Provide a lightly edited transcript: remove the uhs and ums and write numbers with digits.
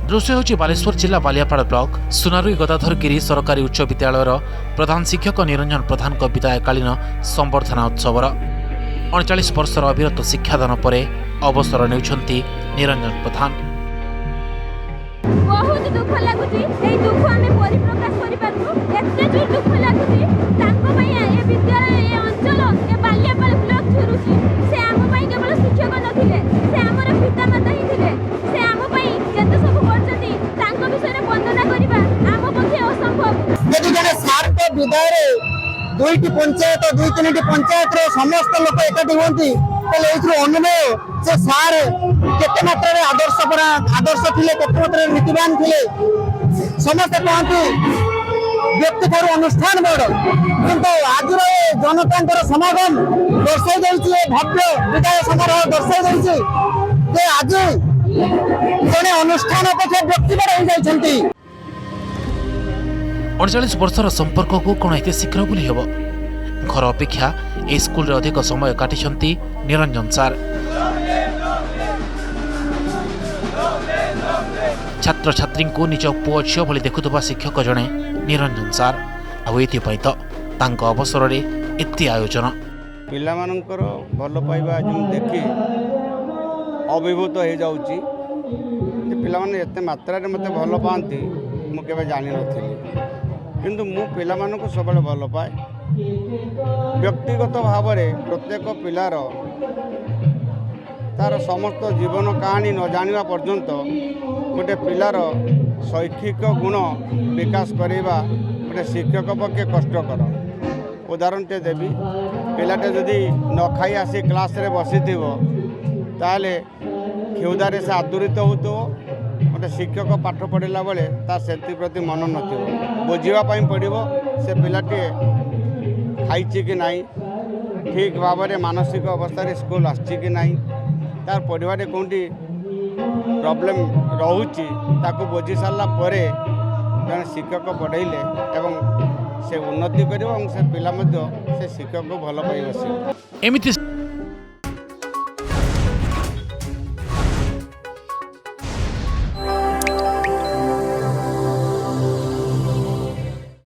दृश्य होची बालेश्वर जिला बालियापाड़ ब्लॉक सुनारुई गदाधरगिरी सरकारी उच्च विद्यालयर प्रधान शिक्षक निरंजन प्रधान विदायकालीन संबर्धना उत्सवर 39 वर्षर अविरत शिक्षादान पर अवसर नेउछंती निरंजन प्रधान। बहुत दुख लागुची ए दुख हमें परिप्रकाश करि पारबो एते जोर दुख लागुची तांको पई ए विद्यालय ए अंचल ए बालियापाड़ ब्लॉक छुरुची से हम पई केवल शिक्षक नथिले से हमर पितामाता ही थिले से हम पई जते सब करछती तांको विषय वंदना करिबा हम पक्षे असंभव। यदि जने सार के विदाय रे दुईटी पंचायत दुई तीनटी पंचायत रे समस्त लोक एकाठी होती तले एथरो अनुमेय से सार केते मात्रा रे आदर्श थिले केते मात्रा रे नीतिवान थिले समस्त कहती व्यक्ति ठार अनुष्ठान बड़ किंतु आज जनता समागम दर्शाई देछि भव्य विदाय समारोह दर्शाई देछि जे आज जने अनुष्ठान अपेक्षा व्यक्ति बड़ हो जाइछंती। 39 वर्षर संपर्क को कौन एते शीघ्र भूली हेब घर अपेक्षा ए स्कूल अधिक समय काटिछंती निरंजन सार। छात्र छात्री को निज पुओ झियो भली देखुवा शिक्षक जड़े निरंजन सार आईपाई तो तांको अवसर रे एते आयोजन पिलामानंकर भल पाइबा जो देखी अभिभूत हो जाउची पिलामाने एते मात्रा रे मते भल पाती मु केबे जानि नथिली किंतु मु पिलामानंको सबले भल पाए व्यक्तिगत भाव में प्रत्येक पिलार तार समस्त जीवन कहानी न जानिबा पर्यंत गोटे पिलार शैक्षिक गुण विकास करवा गोटे शिक्षक पक्षे कष्टकर। उदाहरणटे देवी पिलाटे जदि न खाई आसी क्लास रे बसी ताले खेउदारे से आदूरित होतो गोटे शिक्षक पाठ पढ़ला बेले तार से प्रति मन नथिबो बुझापी पड़ो से पिलाटे खाई कि नहीं ठीक भाव में मानसिक अवस्था स्कूल आछि कि नहीं तार पढ़वारे कौटी प्रॉब्लम रोची ताको बुझी सारा जड़े शिक्षक पढ़ेले एवं से उन्नति कर से पिला से शिक्षक को भल पाई बस। एमिति